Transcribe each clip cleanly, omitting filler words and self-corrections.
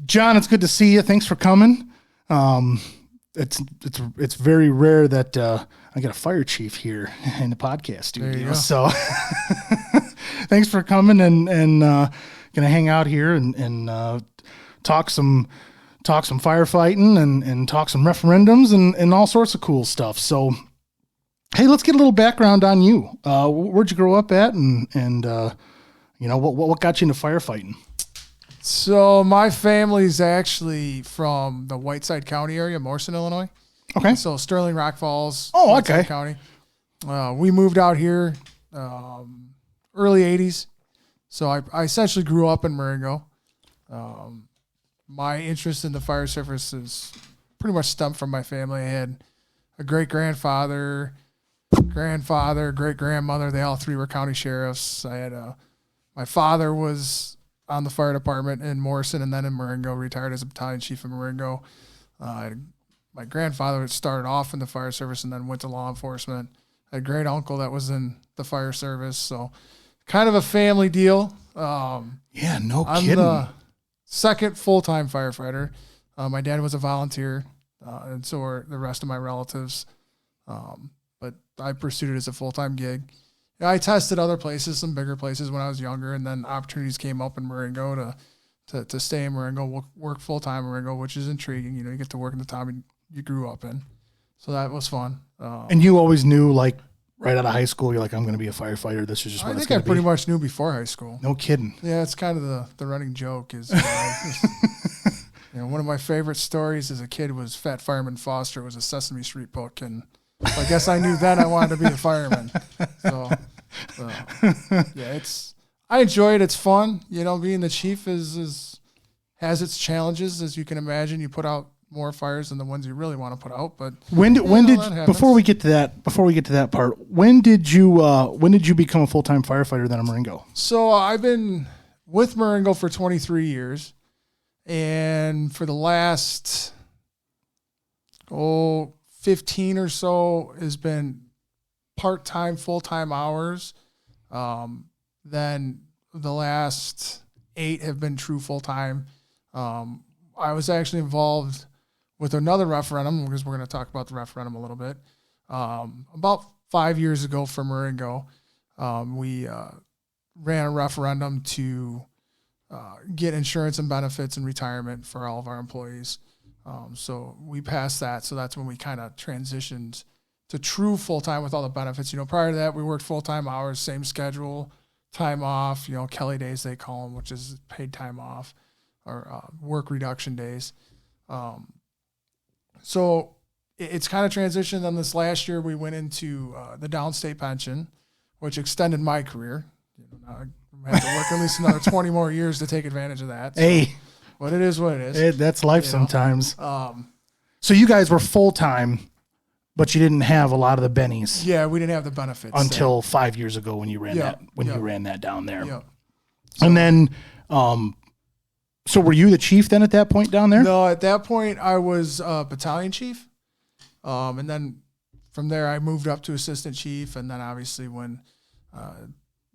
John, it's good to see you. Thanks for coming. It's very rare that I got a fire chief here in the podcast studio. So thanks for coming and gonna hang out here and talk some firefighting and talk some referendums and all sorts of cool stuff. So hey, let's get a little background on you. Where'd you grow up at and what got you into firefighting? So my family's actually from the Whiteside County area, Morrison, Illinois. Okay. So Sterling, Rock Falls, Whiteside County. We moved out here early 80s. So I essentially grew up in Marengo. My interest in the fire service is pretty much stemmed from my family. I had a great-grandfather, great-grandmother. They all three were county sheriffs. I had my father was on the fire department in Morrison and then in Marengo, retired as a battalion chief in Marengo. My grandfather started off in the fire service and then went to law enforcement. I had a great uncle that was in the fire service. So kind of a family deal. No kidding. I'm the second full-time firefighter. My dad was a volunteer, and so are the rest of my relatives. But I pursued it as a full-time gig. I tested other places, some bigger places when I was younger, and then opportunities came up in Marengo to stay in Marengo, work full-time in Marengo, which is intriguing. You get to work in the town you grew up in. So that was fun. And you always knew, like, right out of high school, you're like, I'm going to be a firefighter. This is just what it's going to be. I think I pretty much knew before high school. No kidding. Yeah, it's kind of the running joke is, one of my favorite stories as a kid was Fat Fireman Foster was a Sesame Street book, and I guess I knew then I wanted to be a fireman. So I enjoy it. It's fun. Being the chief has its challenges, as you can imagine. You put out more fires than the ones you really want to put out. But before we get to that part, when did you become a full-time firefighter then at Marengo? So I've been with Marengo for 23 years, and for the last 15 or so has been part-time, full-time hours. Then the last 8 have been true full-time. I was actually involved with another referendum, because we're going to talk about the referendum a little bit. About 5 years ago for Marengo, we ran a referendum to get insurance and benefits and retirement for all of our employees. So we passed that. So that's when we kind of transitioned to true full-time with all the benefits. Prior to that, we worked full-time hours, same schedule, time off, Kelly days they call them, which is paid time off, or work reduction days. So it's kind of transitioned. Then this last year, we went into the downstate pension, which extended my career. I had to work at least another 20 more years to take advantage of that. So, hey. But it is what it is. That's life sometimes. So you guys were full-time, but you didn't have a lot of the bennies. Yeah, we didn't have the benefits until 5 years ago when you ran you ran that down there. Yeah. And then, so were you the chief then at that point down there? No, at that point I was battalion chief, and then from there I moved up to assistant chief, and then obviously when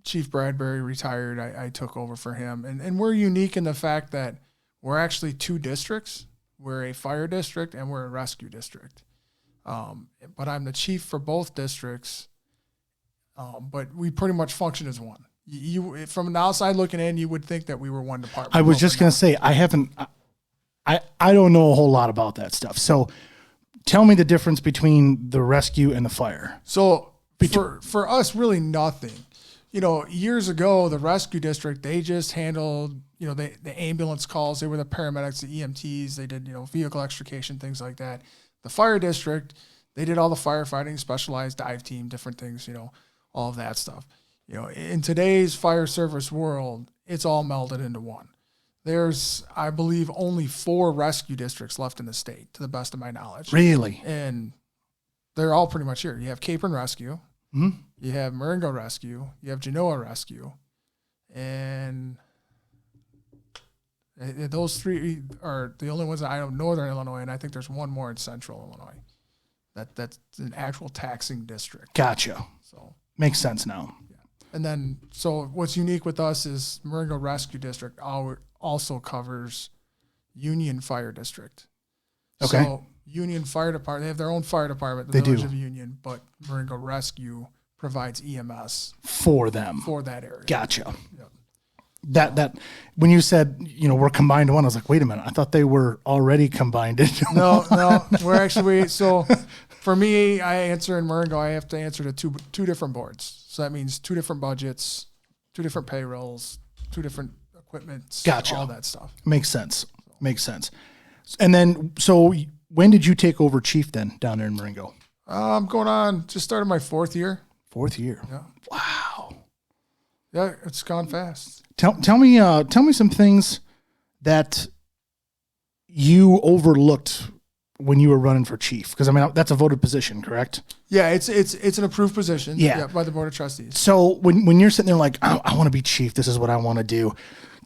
Chief Bradbury retired, I took over for him. And we're unique in the fact that we're actually 2 districts. We're a fire district and we're a rescue district. But I'm the chief for both districts. But we pretty much function as one. You from the outside looking in, you would think that we were one department. I was just going to say, I don't know a whole lot about that stuff. So tell me the difference between the rescue and the fire. So for us, really nothing. Years ago, the rescue district, they just handled, the ambulance calls. They were the paramedics, the EMTs. They did, vehicle extrication, things like that. The fire district, they did all the firefighting, specialized dive team, different things, all of that stuff. In today's fire service world, it's all melded into one. There's, I believe, only 4 rescue districts left in the state, to the best of my knowledge. Really? And they're all pretty much here. You have Capron Rescue. Mm-hmm. You have Marengo Rescue. You have Genoa Rescue. And those 3 are the only ones that I know in northern Illinois, and I think there's one more in central Illinois. That's an actual taxing district. Gotcha. So makes sense now. Yeah. And then, so what's unique with us is Marengo Rescue District also covers, Union Fire District. Okay. So Union Fire Department, they have their own fire department, They Village do. of Union, but Marengo Rescue provides EMS For them. for that area. Gotcha. Yep. That when you said, we're combined to one, I was like, wait a minute. I thought they were already combined into one. No, we're actually, so for me, I answer in Marengo, I have to answer to two different boards. So that means 2 different budgets, 2 different payrolls, 2 different equipment, Gotcha. all that stuff. Makes sense. And then, so when did you take over chief then down there in Marengo? I'm going on, just started my 4th year. 4th year. Yeah. Wow. Yeah, it's gone fast. Tell me some things that you overlooked when you were running for chief, because I mean that's a voted position, correct? Yeah, it's an approved position. Yeah. By the board of trustees. So when you're sitting there like, I want to be chief, this is what I want to do.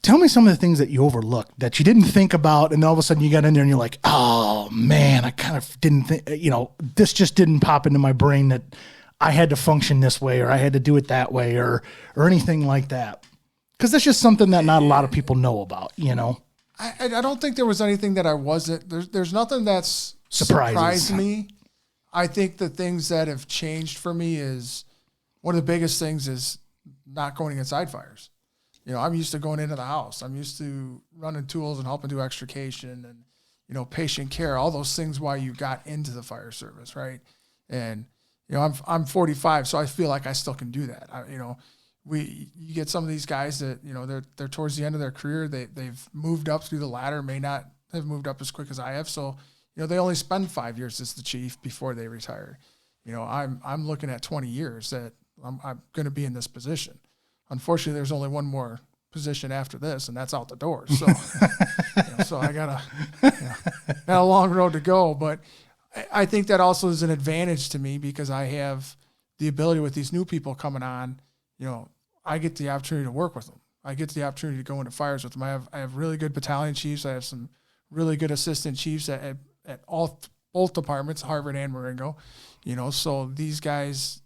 Tell me some of the things that you overlooked that you didn't think about, and all of a sudden you got in there and you're like, oh man, I kind of didn't think, this just didn't pop into my brain that I had to function this way, or I had to do it that way, or anything like that. Because that's just something that not a lot of people know about, I don't think there was anything that I wasn't. There's nothing that's Surprises. surprised me. I think the things that have changed for me is one of the biggest things is not going inside fires. I'm used to going into the house. I'm used to running tools and helping do extrication and patient care, all those things why you got into the fire service, right? And I'm 45, so I feel like I still can do that. You get some of these guys that they're towards the end of their career. They've moved up through the ladder, may not have moved up as quick as I have. So they only spend 5 years as the chief before they retire. I'm looking at 20 years that I'm going to be in this position. Unfortunately, there's only one more position after this, and that's out the door. So, so I got a long road to go. But I think that also is an advantage to me because I have the ability with these new people coming on. I get the opportunity to work with them. I get the opportunity to go into fires with them. I have really good battalion chiefs. I have some really good assistant chiefs at both departments, Harvard and Marengo. So these guys,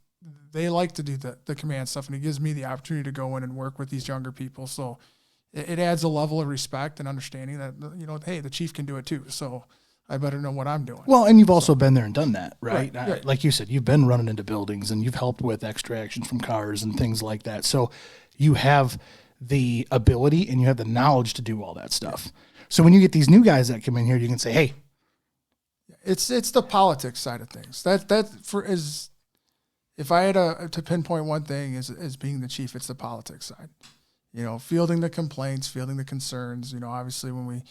they like to do the command stuff, and it gives me the opportunity to go in and work with these younger people. So it adds a level of respect and understanding that, hey, the chief can do it too. So I better know what I'm doing. Well, and you've also been there and done that, right? Right. Like you said, you've been running into buildings and you've helped with extractions from cars and things like that. So you have the ability and you have the knowledge to do all that stuff. So when you get these new guys that come in here, you can say, hey, it's the politics side of things. If I had to pinpoint one thing as being the chief, it's the politics side. Fielding the complaints, fielding the concerns. Obviously when we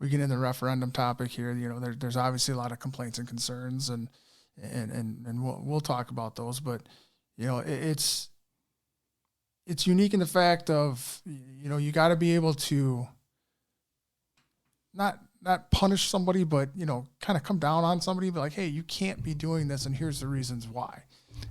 get into the referendum topic here, there's obviously a lot of complaints and concerns, and we'll talk about those. But it's unique in the fact of you got to be able to not punish somebody, but kind of come down on somebody, be like, hey, you can't be doing this, and here's the reasons why.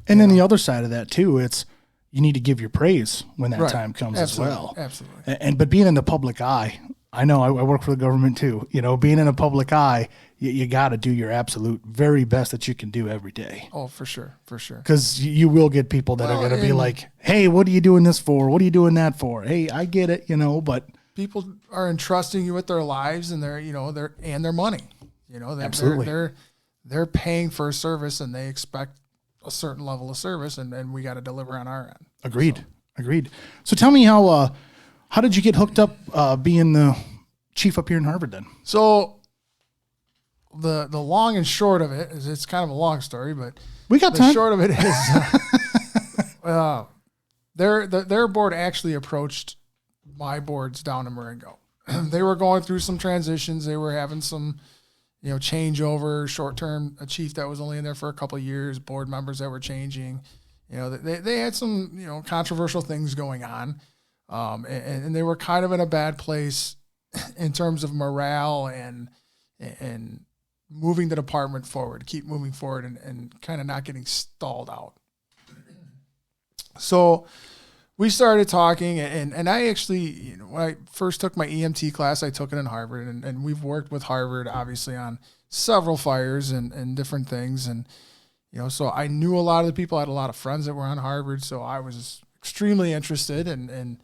And then the other side of that too, it's you need to give your praise when that Right. time comes Absolutely. as well. Absolutely. But being in the public eye, I know I work for the government too. Being in a public eye, you got to do your absolute very best that you can do every day. Oh, for sure. Because you will get people that are going to be like, hey, what are you doing this for? What are you doing that for? Hey, I get it, but people are entrusting you with their lives and their money. Absolutely. They're paying for a service and they expect a certain level of service, and we got to deliver on our end. Agreed. So tell me how did you get hooked up being the chief up here in Harvard then? So the long and short of it is, it's kind of a long story, but We got the time. short of it is their board actually approached my boards down in Marengo. They were going through some transitions. They were having some changeover, short-term, a chief that was only in there for a couple of years, board members that were changing. They had some, controversial things going on. And they were kind of in a bad place in terms of morale and moving the department forward, keep moving forward and kind of not getting stalled out. So we started talking, and I actually, when I first took my EMT class, I took it in Harvard, and we've worked with Harvard, obviously, on several fires and different things. And, so I knew a lot of the people. I had a lot of friends that were on Harvard, so I was extremely interested and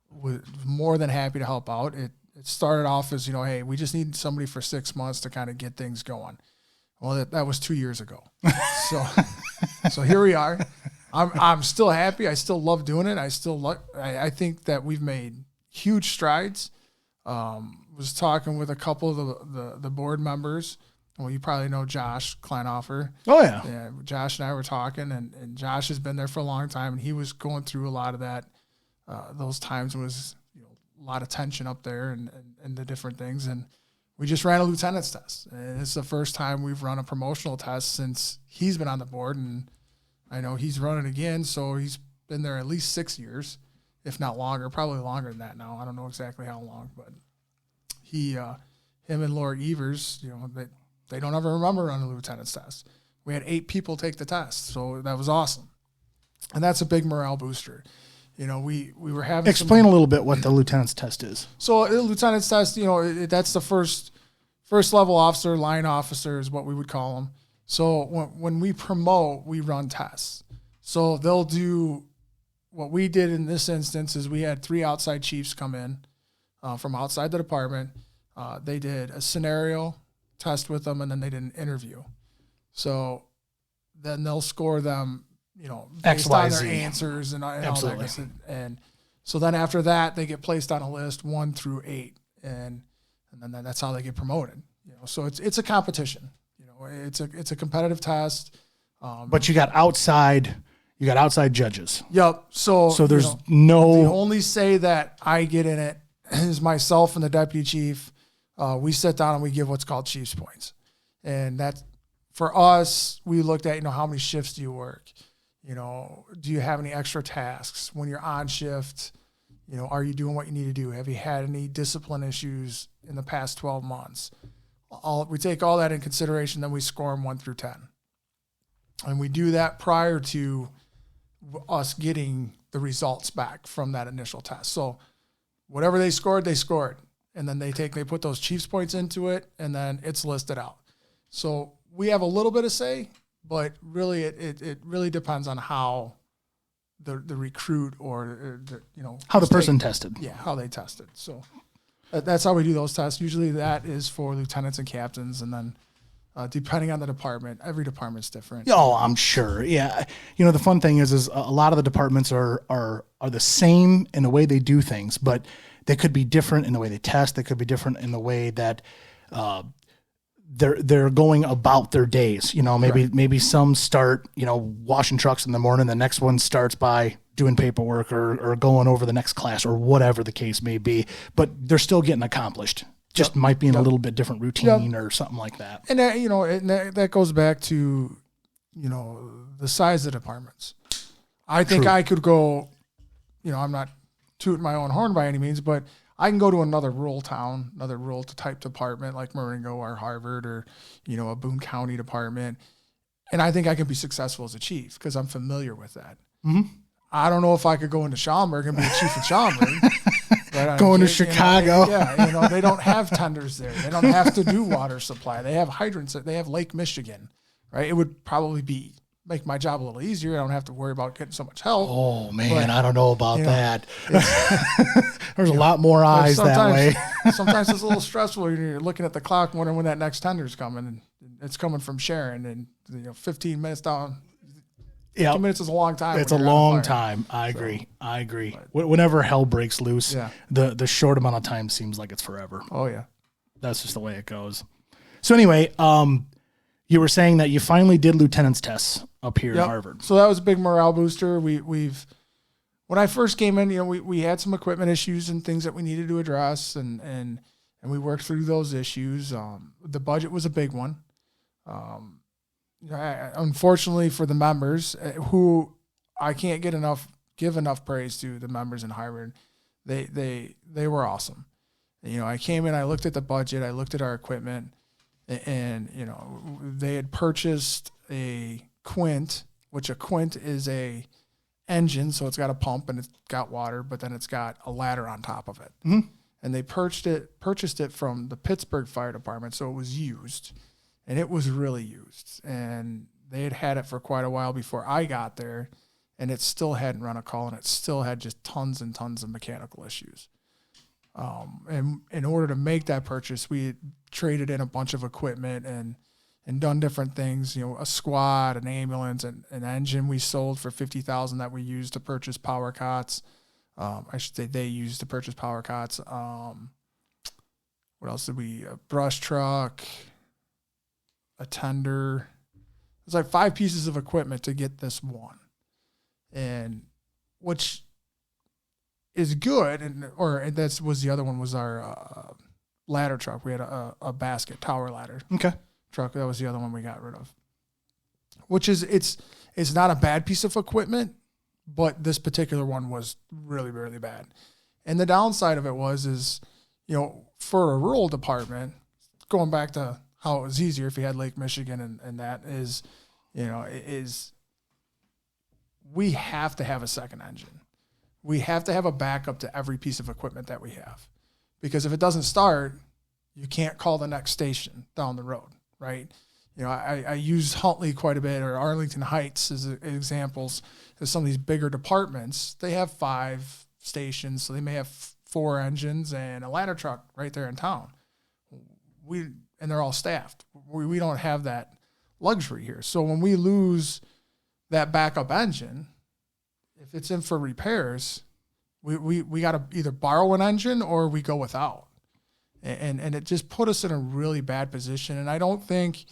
was more than happy to help out. it started off as, hey, we just need somebody for 6 months to kind of get things going. Well, that was 2 years ago. So here we are. I'm still happy. I still love doing it. I think that we've made huge strides. Was talking with a couple of the board members. Well, you probably know Josh Kleinhofer. Oh, yeah. Yeah, Josh and I were talking, and Josh has been there for a long time, and he was going through a lot of that. Those times was a lot of tension up there and the different things. And we just ran a lieutenant's test. And it's the first time we've run a promotional test since he's been on the board, and I know he's running again, so he's been there at least 6 years, if not longer, probably longer than that now. I don't know exactly how long, but him and Laura Evers, they don't ever remember running a lieutenant's test. We had 8 people take the test, so that was awesome. And that's a big morale booster. We were having Explain a little bit what the lieutenant's test is. So the lieutenant's test, that's the first level officer, line officer is what we would call them. So when we promote, we run tests. So they'll do what we did in this instance is we had 3 outside chiefs come in from outside the department. They did a scenario test with them, and then they did an interview. So then they'll score them, based on their answers and all that. And so then after that, they get placed on a list 1 through 8, and then that's how they get promoted. So it's a competition. It's a competitive test. But you got outside judges. Yep. So there's the only say that I get in it is myself and the deputy chief. We sit down and we give what's called chief's points, and that for us, we looked at how many shifts do you work. Do you have any extra tasks when you're on shift? Are you doing what you need to do? Have you had any discipline issues in the past 12 months? We take all that in consideration, then we score them 1 through 10. And we do that prior to us getting the results back from that initial test. So whatever they scored. And then they put those chief's points into it, and then it's listed out. So we have a little bit of say, but really it really depends on how the recruit or how the person tested. Yeah, how they tested. So that's how we do those tests. Usually that is for lieutenants and captains, and then depending on the department, every department's different. Oh, I'm sure. Yeah. The fun thing is a lot of the departments are the same in the way they do things, but they could be different in the way they test. They could be different in the way that they're going about their days. Maybe some start, washing trucks in the morning. The next one starts by doing paperwork or going over the next class or whatever the case may be. But they're still getting accomplished. Just might be in a little bit different routine or something like that. And that goes back to the size of the departments. I think I could go. I'm not tooting my own horn by any means, but I can go to another rural town, another rural type department like Marengo or Harvard or, a Boone County department. And I think I can be successful as a chief because I'm familiar with that. Mm-hmm. I don't know if I could go into Schaumburg and be a chief in Schaumburg. Going to Chicago. They don't have tenders there. They don't have to do water supply. They have hydrants. They have Lake Michigan, right? It would probably make my job a little easier. I don't have to worry about getting so much help. Oh, man, I don't know about that. There's a lot more eyes that way. Sometimes it's a little stressful when you're looking at the clock wondering when that next tender's coming. And it's coming from Sharon, and 15 minutes down. 15 minutes is a long time. It's a long time. I agree. But whenever hell breaks loose, the short amount of time seems like it's forever. Oh, yeah. That's just the way it goes. So anyway, you were saying that you finally did lieutenant's tests up here at Harvard. So that was a big morale booster. We've when I first came in, we had some equipment issues and things that we needed to address, and we worked through those issues. The budget was a big one. Unfortunately for the members, who I can't give enough praise to, the members in Harvard, they were awesome. I came in, I looked at the budget, I looked at our equipment, and they had purchased a Quint, which a Quint is a engine, so it's got a pump and it's got water, but then it's got a ladder on top of it. Mm-hmm. And they purchased it from the Pittsburgh Fire Department, so it was used, and it was really used. And they had it for quite a while before I got there, and it still hadn't run a call, and it still had just tons and tons of mechanical issues. And in order to make that purchase, we had traded in a bunch of equipment and done different things, a squad, an ambulance, an engine we sold for $50,000 that we used to purchase power cots. I should say they used to purchase power cots. What else did we? A brush truck, a tender. It's like 5 pieces of equipment to get this one, and which is good. And that was the other one was our ladder truck. We had a basket tower ladder truck. That was the other one we got rid of. Which is it's not a bad piece of equipment, but this particular one was really, really bad. And the downside of it is for a rural department, going back to how it was easier if you had Lake Michigan and that is, we have to have a second engine. We have to have a backup to every piece of equipment that we have. Because if it doesn't start, you can't call the next station down the road, right? I use Huntley quite a bit, or Arlington Heights as examples. Because some of these bigger departments, they have 5 stations, so they may have 4 engines and a ladder truck right there in town. And they're all staffed. We don't have that luxury here. So when we lose that backup engine, if it's in for repairs, we got to either borrow an engine or we go without. And it just put us in a really bad position. And I don't think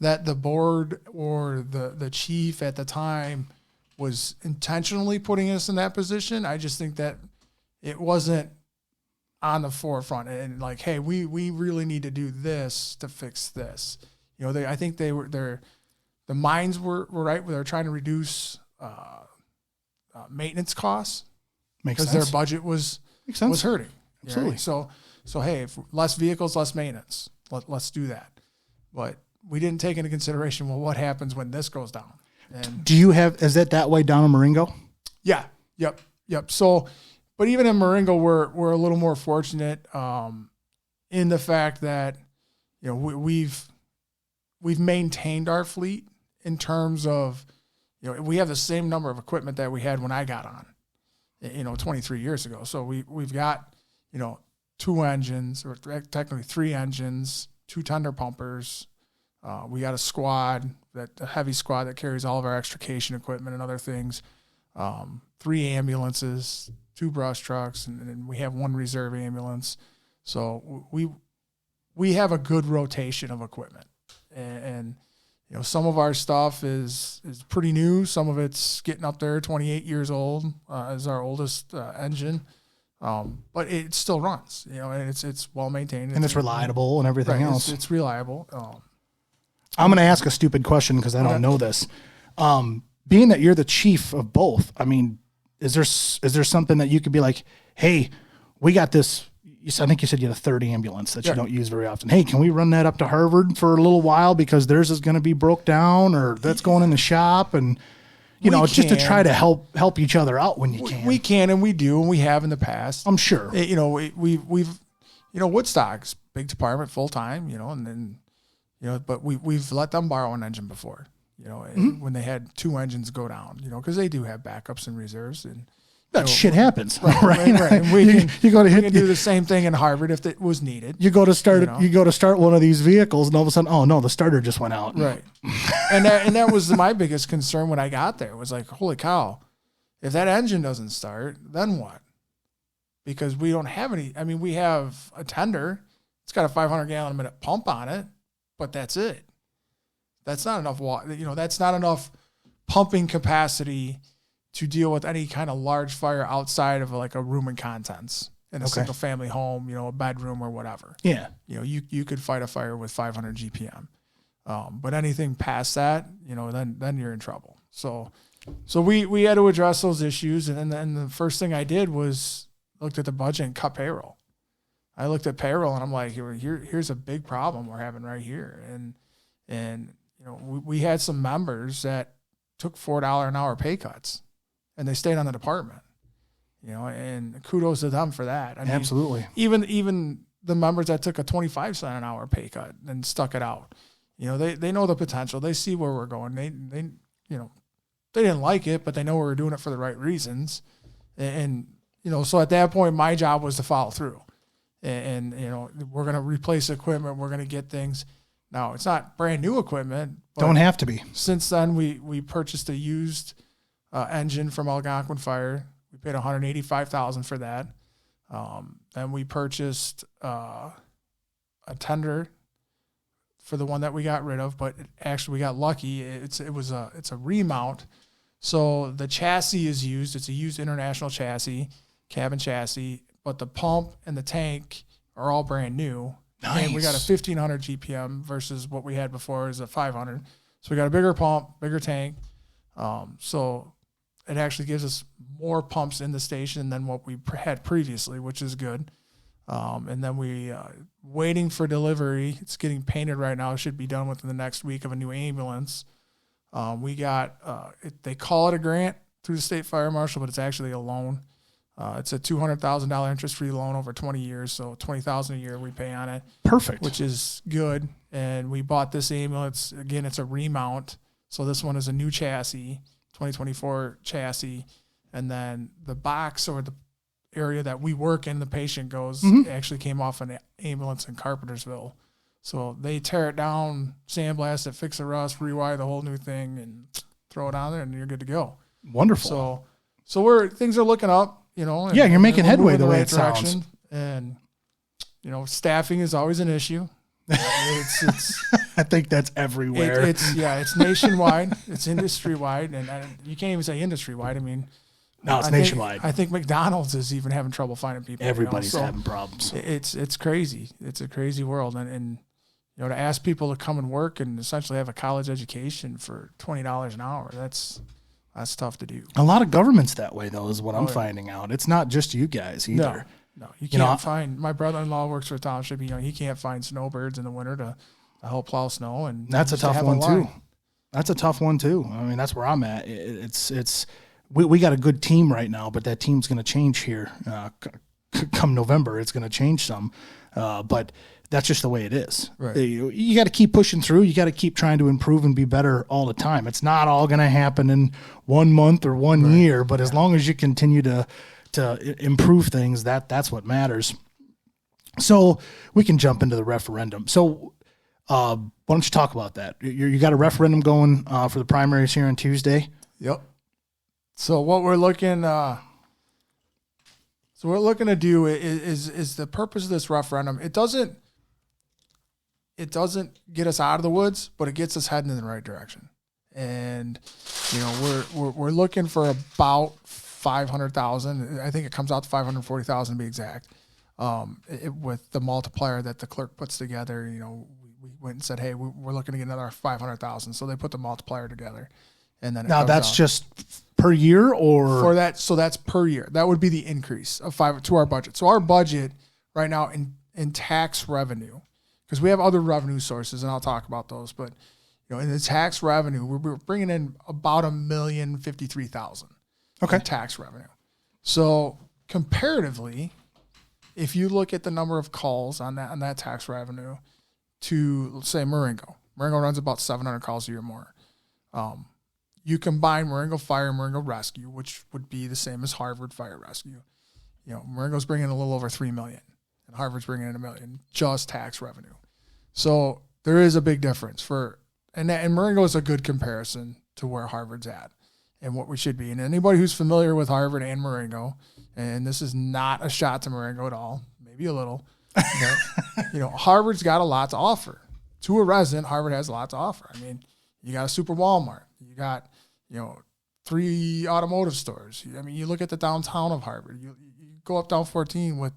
that the board or the chief at the time was intentionally putting us in that position. I just think that it wasn't on the forefront and like, hey, we really need to do this to fix this. I think the minds were right where they're trying to reduce maintenance costs because their budget was hurting. Absolutely. Right? So hey, if less vehicles, less maintenance. Let's do that. But we didn't take into consideration, well, what happens when this goes down? And is that way down in Marengo? Yeah. Yep. So, but even in Marengo, we're a little more fortunate in the fact that we've maintained our fleet in terms of we have the same number of equipment that we had when I got on 23 years ago. So we've got 2 engines, or technically 3 engines, 2 tender pumpers. We got a squad, a heavy squad that carries all of our extrication equipment and other things. 3 ambulances, 2 brush trucks, and we have 1 reserve ambulance. So we have a good rotation of equipment, and some of our stuff is pretty new. Some of it's getting up there, 28 years old is our oldest engine, but it still runs. And it's well maintained and it's reliable and everything else. It's reliable. I'm going to ask a stupid question because I don't know this. Being that you're the chief of both, I mean, is there something that you could be like, hey, we got this? I think you said you had a 3rd ambulance that you don't use very often. Hey, can we run that up to Harvard for a little while because theirs is going to be broke down, or that's going in the shop, and just to try to help each other out when you can. We can, and we do, and we have in the past. I'm sure. We've Woodstock's big department full time, and then but we've let them borrow an engine before, when they had 2 engines go down, because they do have backups and reserves, and that shit happens, right? And we can do the same thing in Harvard if it was needed. You go to start one of these vehicles, and all of a sudden, oh no, the starter just went out. Right. and that was my biggest concern when I got there. Was like, holy cow, if that engine doesn't start, then what? Because we don't have any. I mean, we have a tender. It's got a 500 gallon a minute pump on it, but that's it. That's not enough water. That's not enough pumping capacity to deal with any kind of large fire outside of like a room and contents in a single family home, a bedroom or whatever. Yeah. You could fight a fire with 500 GPM. But anything past that, then you're in trouble. So we had to address those issues. And then the first thing I did was looked at the budget and cut payroll. I looked at payroll and I'm like, here's a big problem we're having right here. And we had some members that took $4 an hour pay cuts. And they stayed on the department, and kudos to them for that. I mean, absolutely. Even the members that took a 25-cent an hour pay cut and stuck it out, they know the potential. They see where we're going. They didn't like it, but they know we were doing it for the right reasons. And so at that point, my job was to follow through. and we're going to replace equipment. We're going to get things. Now, it's not brand new equipment. Don't have to be. Since then, we purchased a used engine from Algonquin Fire. We paid $185,000 for that. Then we purchased a tender for the one that we got rid of, but actually we got lucky. It's a remount. So the chassis is used. It's a used international chassis, cabin chassis, but the pump and the tank are all brand new. Nice. And we got a 1500 GPM versus what we had before is a 500. So we got a bigger pump, bigger tank. So it actually gives us more pumps in the station than what we had previously, which is good. And then we waiting for delivery. It's getting painted right now. It should be done within the next week of a new ambulance. We got they call it a grant through the state fire marshal, but it's actually a loan. It's a $200,000 interest-free loan over 20 years, so $20,000 a year we pay on it. Perfect. Which is good. And we bought this ambulance. Again, it's a remount. So this one is a new chassis, 2024 chassis. And then the box or the area that we work in, the patient goes, actually came off an ambulance in Carpentersville. So they tear it down, sandblast it, fix the rust, rewire the whole new thing, and throw it on there, and you're good to go. Wonderful. So things are looking up. And, you're making headway the way right it sounds. And, staffing is always an issue. It's I think that's everywhere. It's nationwide. It's industry-wide. And you can't even say industry-wide. I mean, no, it's nationwide. I think McDonald's is even having trouble finding people. Everybody's having problems. It's crazy. It's a crazy world. And to ask people to come and work and essentially have a college education for $20 an hour, that's tough to do. A lot of governments that way, though, is what I'm finding out. It's not just you guys either. No, you can't find. My brother-in-law works for a township. He can't find snowbirds in the winter to help plow snow, and that's a tough one too. That's a tough one too. I mean, that's where I'm at. We got a good team right now, but that team's going to change here come November. It's going to change some, but that's just the way it is. Right. You got to keep pushing through. You got to keep trying to improve and be better all the time. It's not all going to happen in 1 month or 1 year, but as long as you continue to improve things, that's what matters. So we can jump into the referendum. So why don't you talk about that? You got a referendum going for the primaries here on Tuesday? Yep. So what we're looking to do is the purpose of this referendum. It doesn't get us out of the woods, but it gets us heading in the right direction. And we're looking for about 500,000. I think it comes out to 540,000 to be exact. With the multiplier that the clerk puts together, we went and said, hey, we're looking to get another 500,000. So they put the multiplier together, and then now that's just per year or for that. So that's per year. That would be the increase of 5 to our budget. So our budget right now in tax revenue, because we have other revenue sources, and I'll talk about those. But in the tax revenue, we're bringing in about $1,053,000. Okay. In tax revenue. So comparatively, if you look at the number of calls on that tax revenue to, let's say, Marengo runs about 700 calls a year more. You combine Marengo Fire and Marengo Rescue, which would be the same as Harvard Fire Rescue. Marengo's bringing in a little over $3 million, and Harvard's bringing in $1 million just tax revenue. So there is a big difference and Marengo is a good comparison to where Harvard's at and what we should be. And anybody who's familiar with Harvard and Marengo, and this is not a shot to Marengo at all, maybe a little, but, Harvard's got a lot to offer. To a resident, Harvard has a lot to offer. I mean, you got a super Walmart. You got, 3 automotive stores. I mean, you look at the downtown of Harvard. You go up down 14 with,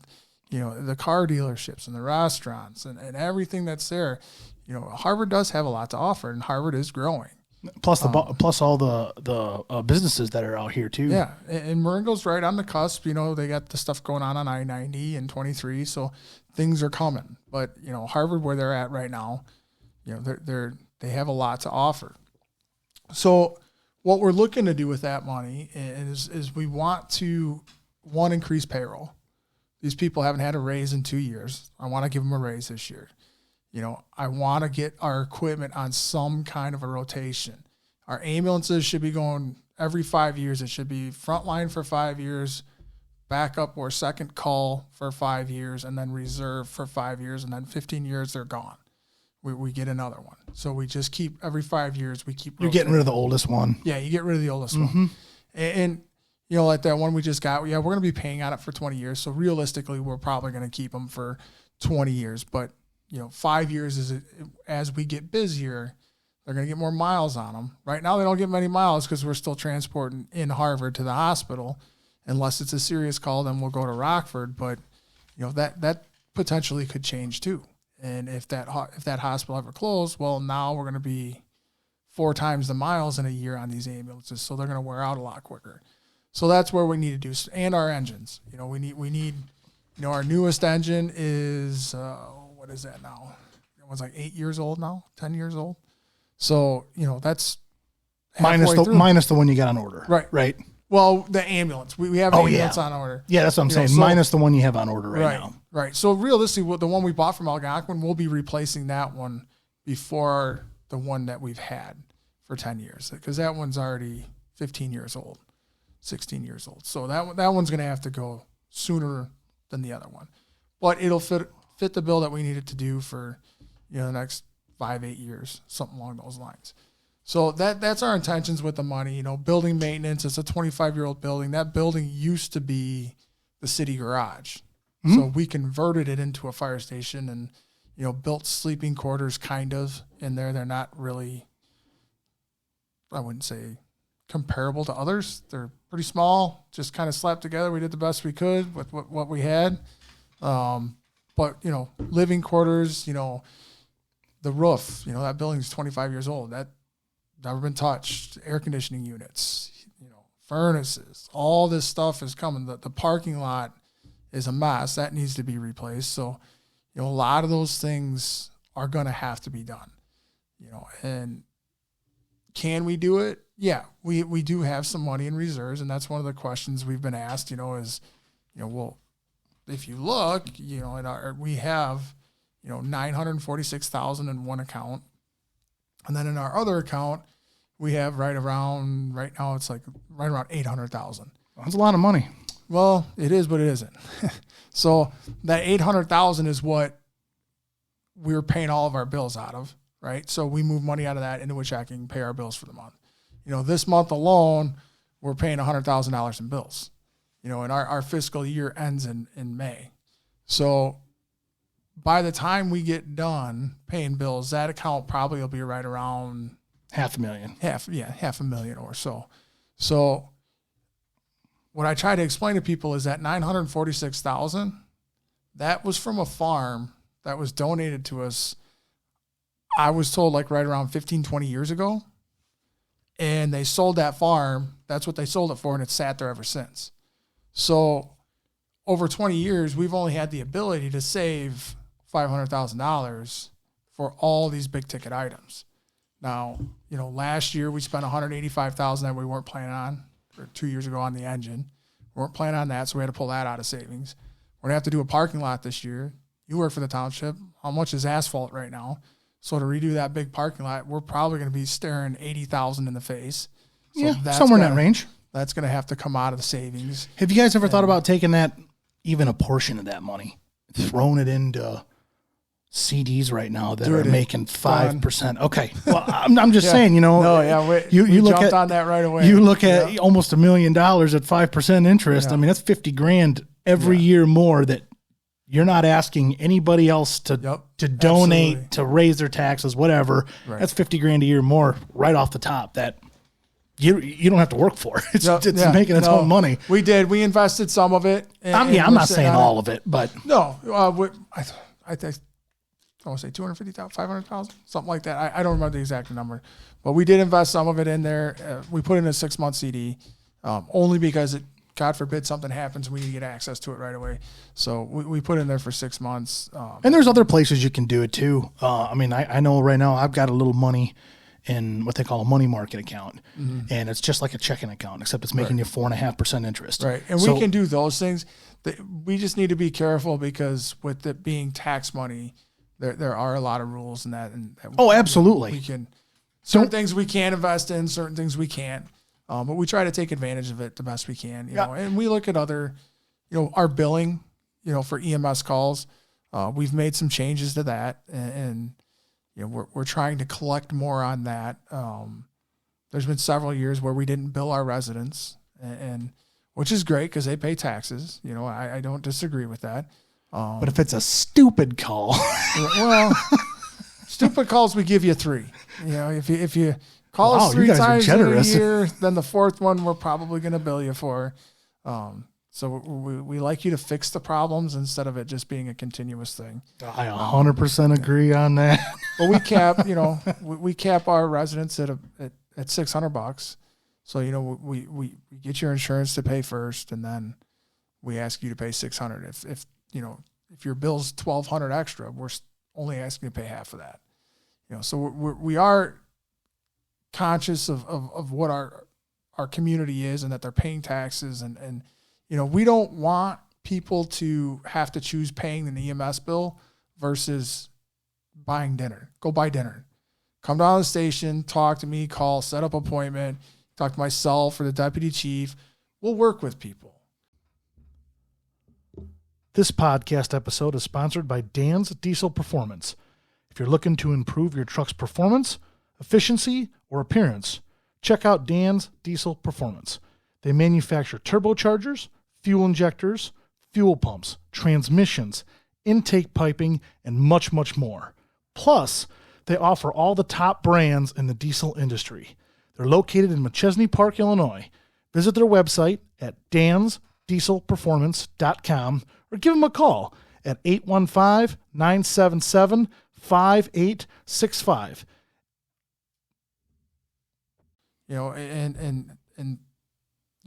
the car dealerships and the restaurants and everything that's there. Harvard does have a lot to offer, and Harvard is growing. Plus all the businesses that are out here too. Yeah, and Marengo's right on the cusp. They got the stuff going on I-90 and 23, so things are coming. But Harvard, where they're at right now, they have a lot to offer. So what we're looking to do with that money is we want to increase payroll. These people haven't had a raise in 2 years. I want to give them a raise this year. I want to get our equipment on some kind of a rotation. Our ambulances should be going every 5 years. It should be frontline for 5 years, backup or second call for 5 years, and then reserve for 5 years, and then 15 years they're gone. We get another one. So we just keep every 5 years we keep. You're getting rid of the oldest one. Yeah, you get rid of the oldest one. And you know, like that one we just got. Yeah, we're going to be paying on it for 20 years. So realistically, we're probably going to keep them for 20 years. But you know, 5 years is as we get busier, they're going to get more miles on them. Right now, they don't get many miles because we're still transporting in Harvard to the hospital. Unless it's a serious call, then we'll go to Rockford. But you know, that potentially could change too. And if that hospital ever closed, well, now we're going to be 4 times the miles in a year on these ambulances, so they're going to wear out a lot quicker. So that's where we need to do, and our engines. You know, we need. You know, our newest engine is what is that now? It was like 8 years old now, 10 years old. So you know, that's minus the one you got on order, right. Well, the ambulance. We have an ambulance on order. Yeah, that's what I'm saying. So, minus the one you have on order right now. Right. So realistically, the one we bought from Algonquin, we'll be replacing that one before the one that we've had for 10 years. Because that one's already 15 years old, 16 years old. So that one's going to have to go sooner than the other one. But it'll fit the bill that we need it to do for, you know, the next 5-8 years, something along those lines. So that's our intentions with the money. You know, building maintenance, it's a 25-year-old building. That building used to be the city garage. So we converted it into a fire station and, you know, built sleeping quarters kind of in there. They're not really, I wouldn't say comparable to others. They're pretty small, just kind of slapped together. We did the best we could with what we had. But, you know, living quarters, you know, the roof, you know, that building's 25 years old. That never been touched. Air conditioning units, you know, furnaces, all this stuff is coming. The parking lot is a mess. That needs to be replaced. So, you know, a lot of those things are going to have to be done, you know, and can we do it? Yeah, we do have some money in reserves. And that's one of the questions we've been asked, you know, is, you know, well, if you look, you know, we have, you know, $946,000 in one account. And then in our other account, we have right now it's like right around $800,000. That's a lot of money. Well, it is, but it isn't. So that $800,000 is what we're paying all of our bills out of, right? So we move money out of that into a checking, pay our bills for the month. You know, this month alone, we're paying $100,000 in bills. You know, and our fiscal year ends in May. So by the time we get done paying bills, that account probably will be right around $500,000. $500,000 or so. So what I try to explain to people is that $946,000, that was from a farm that was donated to us, I was told like right around 15, 20 years ago. And they sold that farm. That's what they sold it for, and it's sat there ever since. So over 20 years, we've only had the ability to save $500,000 for all these big ticket items. Now, you know, last year we spent $185,000 that we weren't planning on, or 2 years ago on the engine. We weren't planning on that, so we had to pull that out of savings. We're going to have to do a parking lot this year. You work for the township. How much is asphalt right now? So to redo that big parking lot, we're probably going to be staring $80,000 in the face. So somewhere in that range. That's going to have to come out of the savings. Have you guys ever thought about taking that, even a portion of that money, throwing it into CDs right now that are making 5%? Okay. Well, I'm just saying, you know, we look jumped on that right away. You look at almost $1 million at 5% interest. I mean, that's $50,000 every year more that you're not asking anybody else to donate, to raise their taxes, whatever. Right. That's $50,000 a year more right off the top that you don't have to work for. It's making its own money. We did. We invested some of it. I'm not saying all of it, but no. I think I want to say 250,000, 500,000, something like that. I don't remember the exact number, but we did invest some of it in there. We put in a 6-month CD, only because God forbid something happens, we need to get access to it right away. So we put in there for 6 months. And there's other places you can do it too. I mean, I know right now I've got a little money in what they call a money market account, and it's just like a checking account, except it's making you 4.5% interest. Right, and we can do those things. We just need to be careful because with it being tax money, there are a lot of rules in that. Absolutely. We can certain things we can invest in, certain things we can't. But we try to take advantage of it the best we can, you know. And we look at other, our billing, for EMS calls, we've made some changes to that, and we're trying to collect more on that. There's been several years where we didn't bill our residents, and which is great because they pay taxes. I don't disagree with that. But if it's a stupid call, well, stupid calls, we give you 3. If you call us 3 times in a year, then the 4th one we're probably going to bill you for. So we like you to fix the problems instead of it just being a continuous thing. I 100% agree on that. But we cap, we cap our residents at $600. So we get your insurance to pay first, and then we ask you to pay $600. If your bill's $1,200 extra, we're only asking you to pay half of that. So we are conscious of what our community is, and that they're paying taxes, and we don't want people to have to choose paying an EMS bill versus buying dinner. Go buy dinner. Come down to the station, talk to me, call, set up an appointment, talk to myself or the deputy chief. We'll work with people. This podcast episode is sponsored by Dan's Diesel Performance. If you're looking to improve your truck's performance, efficiency, or appearance, check out Dan's Diesel Performance. They manufacture turbochargers, fuel injectors, fuel pumps, transmissions, intake piping, and much, much more. Plus, they offer all the top brands in the diesel industry. They're located in McChesney Park, Illinois. Visit their website at dansdieselperformance.com or give them a call at 815-977-5865.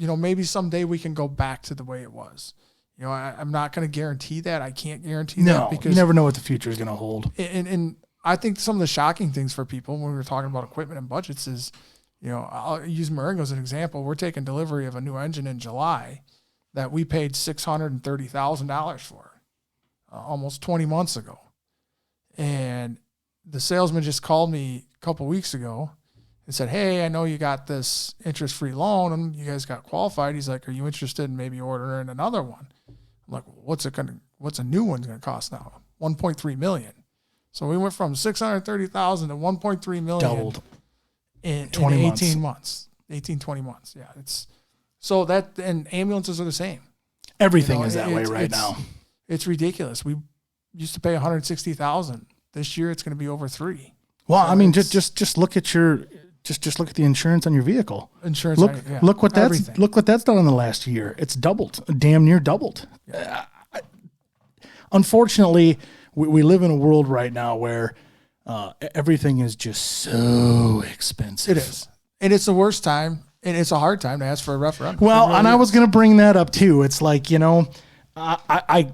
Maybe someday we can go back to the way it was. I'm not going to guarantee that. I can't guarantee that because you never know what the future is going to hold. And I think some of the shocking things for people when we were talking about equipment and budgets is, I'll use Marengo as an example. We're taking delivery of a new engine in July that we paid $630,000 for almost 20 months ago. And the salesman just called me a couple weeks ago and said, "Hey, I know you got this interest-free loan and you guys got qualified." He's like, "Are you interested in maybe ordering another one?" I'm like, "What's a new one going to cost now?" $1.3 million. So we went from $630,000 to $1.3 million. Doubled. In 18 months. 18, 20 months. Yeah. And ambulances are the same. Everything is that way right now. It's ridiculous. We used to pay $160,000. This year it's going to be over $3 million. Well, so I mean, just look at just look at the insurance on your vehicle. Look what that's done in the last year. It's doubled, damn near doubled. Yeah. Unfortunately, we live in a world right now where everything is just so expensive. It is, and it's the worst time, and it's a hard time to ask for a referendum. Well, really, and I was going to bring that up too. It's like I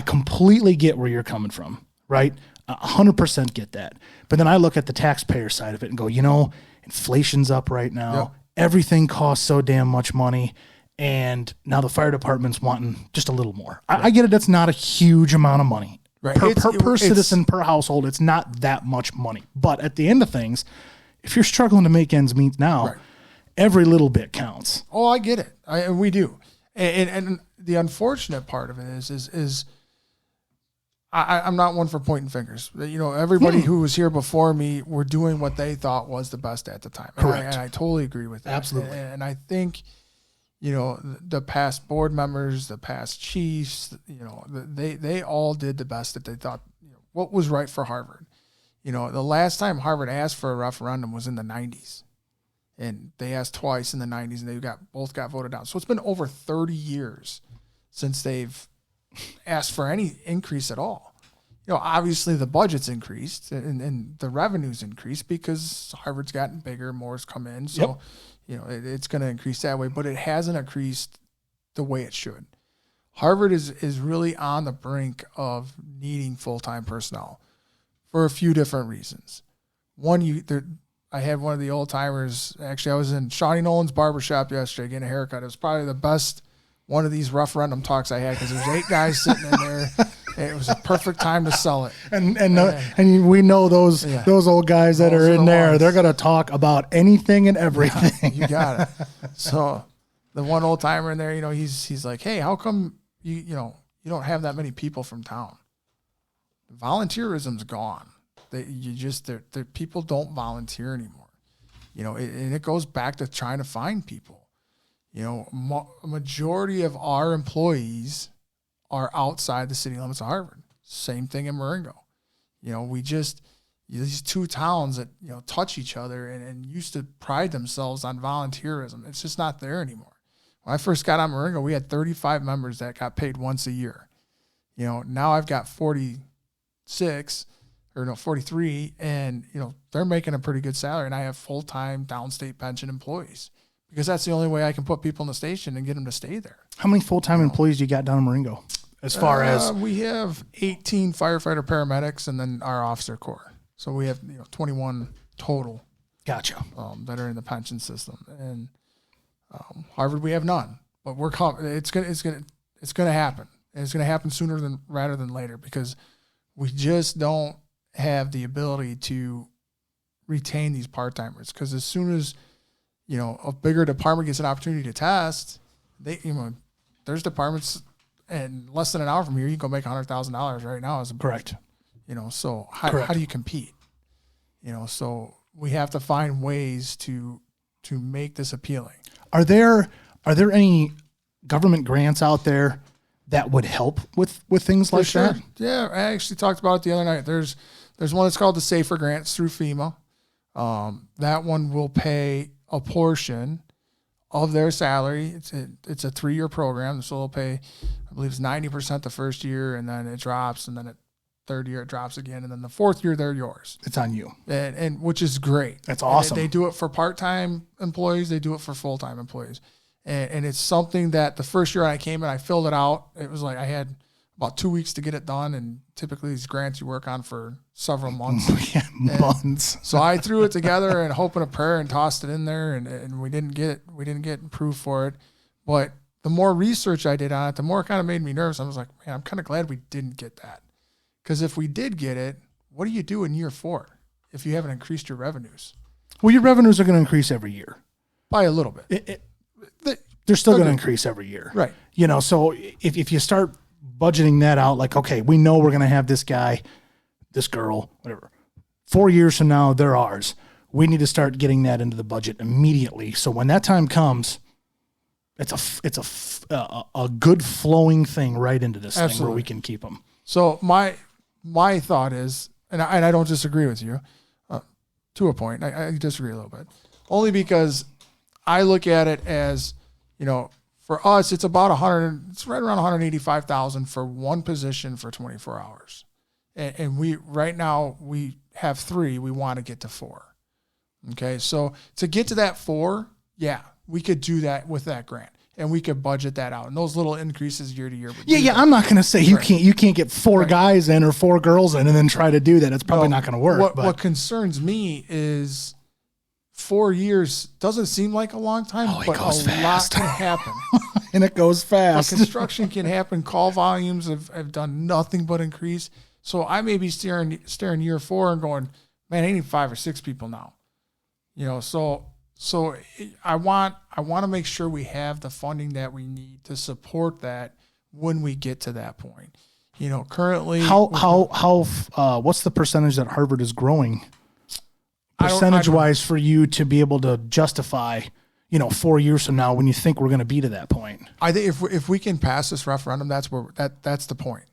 completely get where you're coming from, right? 100% get that. But then I look at the taxpayer side of it and go, inflation's up right now. Yep. Everything costs so damn much money. And now the fire department's wanting just a little more. Right. I get it. That's not a huge amount of money. Right. Per citizen, per household, it's not that much money. But at the end of things, if you're struggling to make ends meet now, right, every little bit counts. Oh, I get it. We do. And the unfortunate part of it is I'm not one for pointing fingers. Everybody who was here before me were doing what they thought was the best at the time. Correct. And I totally agree with that. Absolutely. And I think, the past board members, the past chiefs, they all did the best that they thought, what was right for Harvard. The last time Harvard asked for a referendum was in the 90s. And they asked twice in the 90s, and they both got voted down. So it's been over 30 years since they've asked for any increase at all. Obviously the budget's increased and the revenue's increased because Harvard's gotten bigger, more's come in. So, yep, it's going to increase that way, but it hasn't increased the way it should. Harvard is really on the brink of needing full-time personnel for a few different reasons. One, I had one of the old timers. Actually, I was in Shawnee Nolan's barbershop yesterday getting a haircut. It was probably the best one of these referendum talks I had because there was 8 guys sitting in there. It was a perfect time to sell it. And we know those old guys that are in there. They're going to talk about anything and everything. Yeah, you got it. So the one old timer in there, he's like, hey, how come you don't have that many people from town? Volunteerism's gone. People don't volunteer anymore. And it goes back to trying to find people. A majority of our employees are outside the city limits of Harvard. Same thing in Marengo. These two towns that, touch each other and used to pride themselves on volunteerism. It's just not there anymore. When I first got on Marengo, we had 35 members that got paid once a year. Now I've got 43, and, they're making a pretty good salary, and I have full-time downstate pension employees because that's the only way I can put people in the station and get them to stay there. How many full-time employees do you got down in Marengo? As far as we have 18 firefighter paramedics and then our officer corps. So we have 21 total. Gotcha. That are in the pension system. And Harvard we have none. But it's gonna happen. And it's gonna happen sooner rather than later because we just don't have the ability to retain these part-timers. Because as soon as a bigger department gets an opportunity to test, there's departments. And less than an hour from here, you can go make $100,000 right now. Correct. So how do you compete? So we have to find ways to make this appealing. Are there any government grants out there that would help with things like that? Yeah, I actually talked about it the other night. There's one that's called the Safer Grants through FEMA. That one will pay a portion of their salary. It's a 3-year program, so they'll pay, I believe it's 90% the first year, and then it drops, and then third year it drops again, and then the fourth year they're yours. It's on you, and which is great. That's awesome. They do it for part-time employees. They do it for full-time employees, and it's something that the first year I came in, I filled it out. It was like I had about 2 weeks to get it done, and typically these grants you work on for several months. Months. So I threw it together and hope and a prayer and tossed it in there, and we didn't get approved for it. But the more research I did on it, the more it kind of made me nervous. I was like, man, I'm kind of glad we didn't get that. Because if we did get it, what do you do in year 4 if you haven't increased your revenues? Well, your revenues are going to increase every year. By a little bit. They're still going to increase every year. Right. So if you start budgeting that out, like, okay, we know we're going to have this guy, this girl, whatever. 4 years from now, they're ours. We need to start getting that into the budget immediately. So when that time comes, it's a good flowing thing right into this thing where we can keep them. So my thought is, and I don't disagree with you to a point. I disagree a little bit, only because I look at it as, for us, it's about it's right around $185,000 for one position for 24 hours. And right now we have 3, we want to get to 4. Okay. So to get to that 4, yeah, we could do that with that grant. And we could budget that out, and those little increases year to year. Yeah. I'm not going to say you can't get 4 guys in or 4 girls in and then try to do that. It's probably not going to work. What concerns me is 4 years doesn't seem like a long time, but a lot can happen. And it goes fast. Construction can happen. Call volumes have done nothing but increase. So I may be staring year 4 and going, man, I need 5 or 6 people now. So I want to make sure we have the funding that we need to support that when we get to that point. Currently, what's the percentage that Harvard is growing percentage-wise for you to be able to justify, 4 years from now when you think we're going to be to that point? I think if we can pass this referendum, that's the point.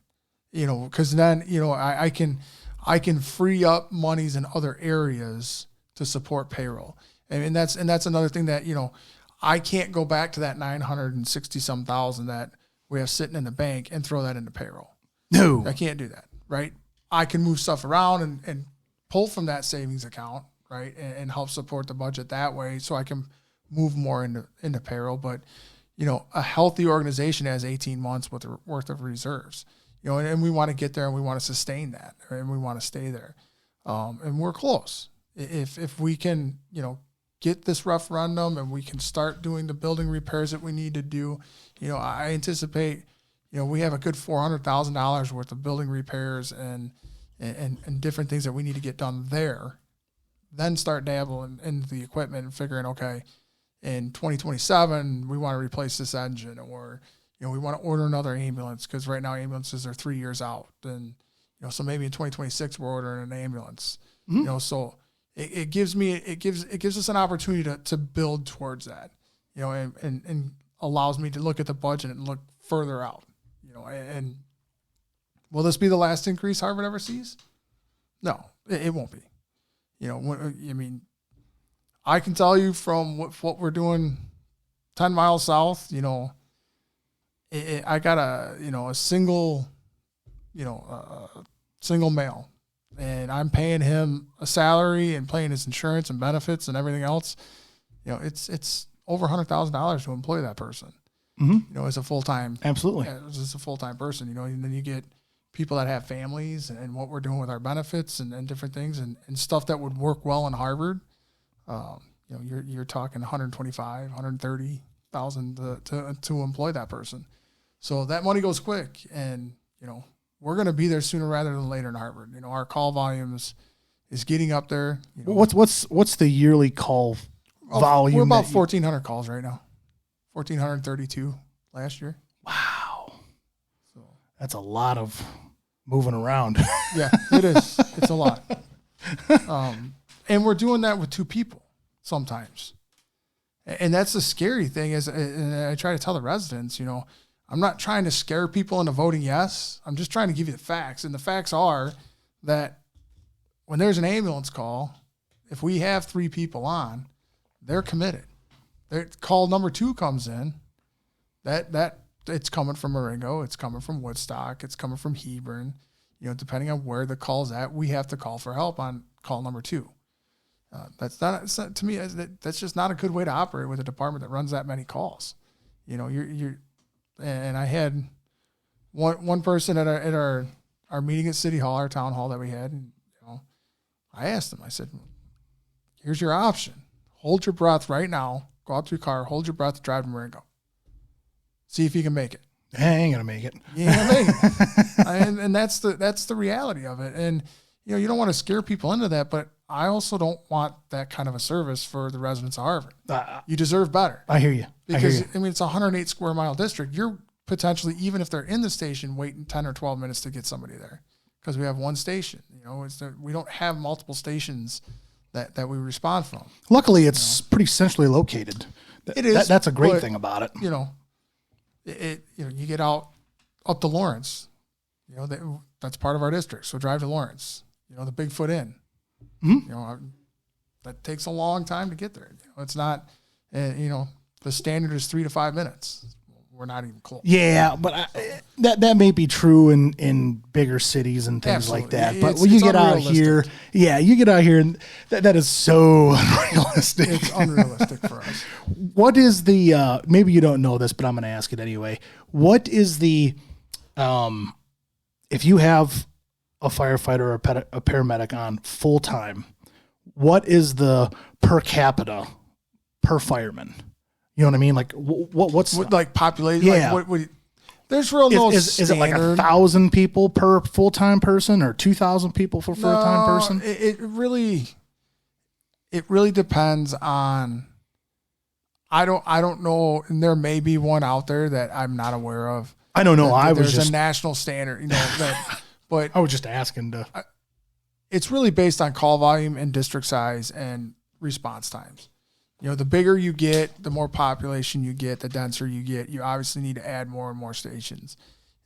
Because then I can free up monies in other areas to support payroll. And that's another thing that, I can't go back to that 960-some thousand that we have sitting in the bank and throw that into payroll. No. I can't do that, right? I can move stuff around and pull from that savings account, right, and help support the budget that way so I can move more into payroll. But, a healthy organization has 18 months worth of reserves, and we want to get there and we want to sustain that, right? And we want to stay there. And we're close. If we can, get this referendum and we can start doing the building repairs that we need to do, I anticipate, we have a good $400,000 worth of building repairs and different things that we need to get done there. Then start dabbling into the equipment and figuring, okay, in 2027, we want to replace this engine, or, we want to order another ambulance because right now ambulances are 3 years out. And, so maybe in 2026, we're ordering an ambulance, so it gives us an opportunity to build towards that, and allows me to look at the budget and look further out, and will this be the last increase Harvard ever sees? No, it won't be. I can tell you from what we're doing 10 miles south, I got a single male, and I'm paying him a salary and paying his insurance and benefits and everything else. It's over $100,000 to employ that person, as a full-time, absolutely, as a full-time person, and then you get people that have families and what we're doing with our benefits and different things and stuff that would work well in Harvard. You're talking 125, 130,000 to employ that person. So that money goes quick, and, we're going to be there sooner rather than later in Harvard. Our call volumes is getting up there. What's the yearly call volume? We're about 1,400 calls right now. 1,432 last year. Wow. So that's a lot of moving around. Yeah, it is. It's a lot. And we're doing that with 2 people sometimes. And that's the scary thing and I try to tell the residents, I'm not trying to scare people into voting yes. I'm just trying to give you the facts. And the facts are that when there's an ambulance call, if we have 3 people on, they're committed. Call number 2 comes in, that it's coming from Marengo, it's coming from Woodstock, it's coming from Hebron. Depending on where the call's at, we have to call for help on call number 2. That's not to me. That's just not a good way to operate with a department that runs that many calls. And I had one person at our meeting at City Hall, our town hall that we had, and I asked him. I said, "Here's your option: hold your breath right now. Go out to your car, hold your breath, drive to Marengo. See if you can make it." I ain't gonna make it. You ain't gonna make it. and that's the reality of it. And you don't want to scare people into that, but I also don't want that kind of a service for the residents of Harvard. You deserve better. I hear you. Because, it's a 108 square mile district. You're potentially, even if they're in the station, waiting 10 or 12 minutes to get somebody there because we have one station. We don't have multiple stations that we respond from. Luckily, it's pretty centrally located. It is. That's a great thing about it. You get out up to Lawrence. That's part of our district. So drive to Lawrence. The Bigfoot Inn. Mm-hmm. That takes a long time to get there. It's not, the standard is 3 to 5 minutes. We're not even close. Yeah, but that may be true in bigger cities and things like that. But when you get out here, and that is so unrealistic. It's unrealistic for us. What is the, maybe you don't know this, but I'm going to ask it anyway. What is the, if you have a firefighter or a paramedic on full time, what is the per capita per fireman? You know what I mean? Like what's like population? Yeah. Like there's no is it like 1,000 people per full time person or 2,000 people for full time person? It really depends on. I don't know, and there may be one out there that I'm not aware of. I don't know. There's a national standard, but I was just asking to. It's really based on call volume and district size and response times. The bigger you get, the more population you get, the denser you get. You obviously need to add more and more stations,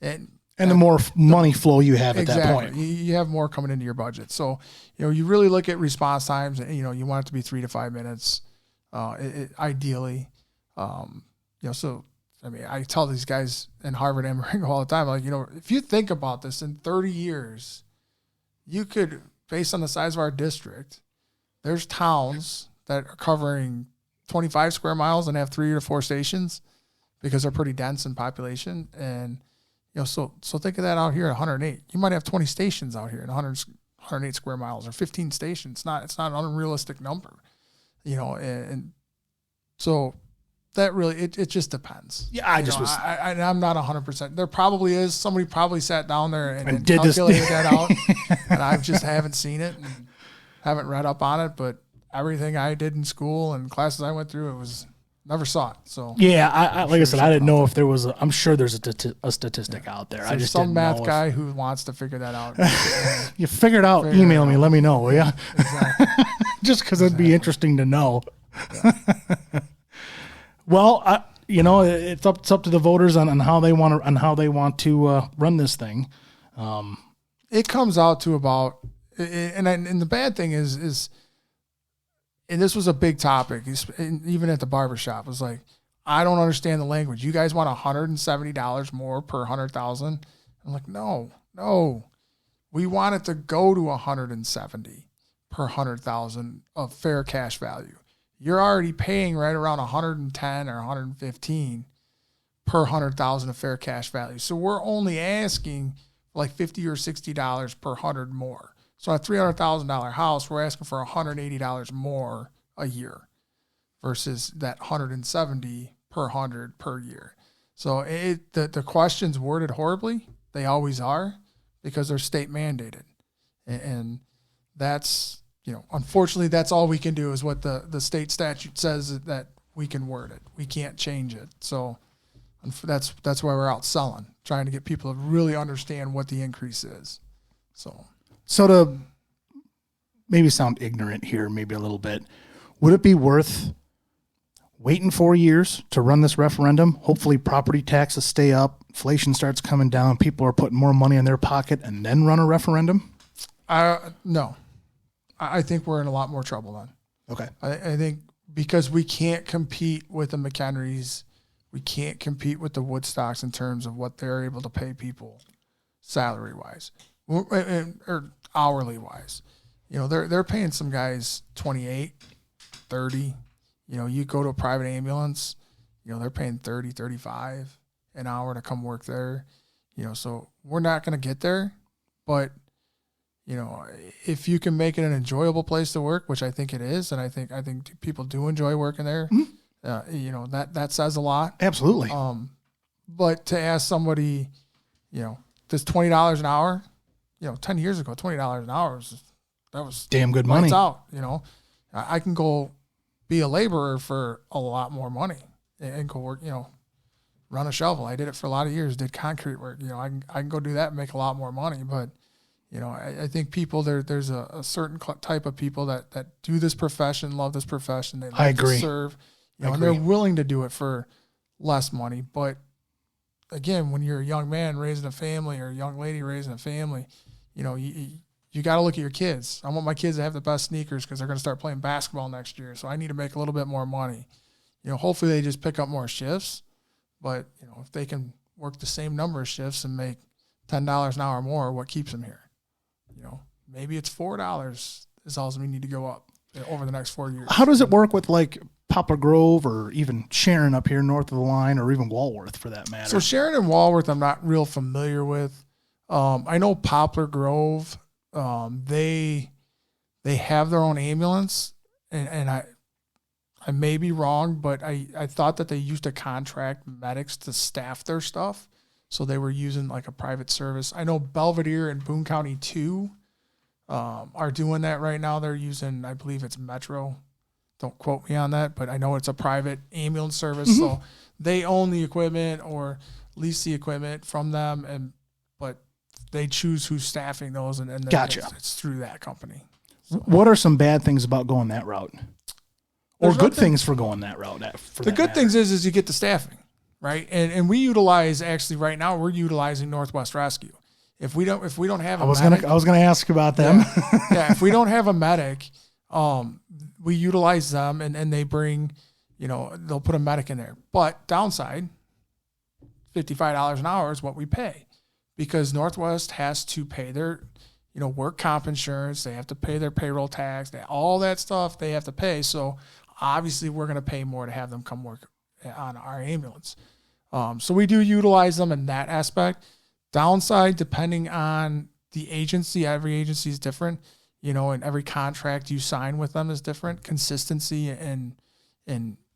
and the more money flow you have at that point. You have more coming into your budget. So you really look at response times, and you want it to be 3 to 5 minutes, ideally. So. I tell these guys in Harvard and Marengo all the time, like, if you think about this in 30 years, you could, based on the size of our district, there's towns that are covering 25 square miles and have 3 or 4 stations because they're pretty dense in population. And, so think of that out here at 108. You might have 20 stations out here in 108 square miles or 15 stations. It's not an unrealistic number, and so that really, it just depends. Yeah, I'm not 100%. There probably is. Somebody probably sat down there and calculated that out, and I just haven't seen it and haven't read up on it. But everything I did in school and classes I went through, it was Never saw it. So yeah, I like I said, I didn't know if there was. I'm sure there's a statistic out there. So I just some didn't math know guy who wants to figure that out. You figure it out. Email me. Let me know, will ya? Exactly. Just because it'd be interesting to know. Yeah. Well, it's up to the voters on how they want to run this thing. It comes out to about, and the bad thing is, and this was a big topic, even at the barbershop. It was like, I don't understand the language. You guys want $170 more per 100,000? I'm like, no. We want it to go to 170 per 100,000 of fair cash value. You're already paying right around 110 or 115 per 100,000 of fair cash value. So we're only asking like $50 or $60 per 100 more. So a $300,000 house, we're asking for $180 more a year versus that 170 per 100 per year. So the question's worded horribly. They always are because they're state mandated. And that's, unfortunately, that's all we can do is what the state statute says that we can word it. We can't change it. So that's why we're out selling, trying to get people to really understand what the increase is. So to maybe sound ignorant here, maybe a little bit, would it be worth waiting 4 years to run this referendum? Hopefully property taxes stay up, inflation starts coming down, people are putting more money in their pocket, and then run a referendum? No. I think we're in a lot more trouble then. Okay. I think because we can't compete with the McHenrys, we can't compete with the Woodstocks in terms of what they're able to pay people salary-wise or hourly-wise. They're paying some guys 28, 30. You go to a private ambulance, they're paying 30, 35 an hour to come work there. So we're not going to get there, but if you can make it an enjoyable place to work, which I think it is, and I think people do enjoy working there, that says a lot. Absolutely. But to ask somebody, does $20 an hour, 10 years ago, $20 an hour was damn good money. Out, I can go be a laborer for a lot more money and go work, run a shovel. I did it for a lot of years, did concrete work. I can go do that and make a lot more money, but I think people there's a certain type of people that do this profession, love this profession. They like to serve, and they're willing to do it for less money. But again, when you're a young man raising a family or a young lady raising a family, you got to look at your kids. I want my kids to have the best sneakers because they're going to start playing basketball next year. So I need to make a little bit more money. Hopefully they just pick up more shifts. But if they can work the same number of shifts and make $10 an hour more, what keeps them here? Maybe it's $4 is all we need to go up over the next 4 years. How does it work with like Poplar Grove or even Sharon up here north of the line, or even Walworth for that matter? So Sharon and Walworth I'm not real familiar with. I know Poplar Grove, they have their own ambulance, and I may be wrong, but I thought that they used to contract medics to staff their stuff. So they were using like a private service. I know Belvedere and Boone County 2 are doing that right now. They're using, I believe it's Metro. Don't quote me on that, but I know it's a private ambulance service. Mm-hmm. So they own the equipment or lease the equipment from them, but they choose who's staffing those, and gotcha. It's through that company. So. What are some bad things about going that route? Or good things for going that route? The good things is you get the staffing. Right. And we utilize, actually right now we're utilizing Northwest Rescue. If we don't have a medic. I was gonna ask about them. Yeah, if we don't have a medic, we utilize them and they bring, they'll put a medic in there. But downside, $55 an hour is what we pay. Because Northwest has to pay their, work comp insurance, they have to pay their payroll tax, all that stuff they have to pay. So obviously we're gonna pay more to have them come work on our ambulance. So we do utilize them in that aspect. Downside, depending on the agency, every agency is different, and every contract you sign with them is different. Consistency and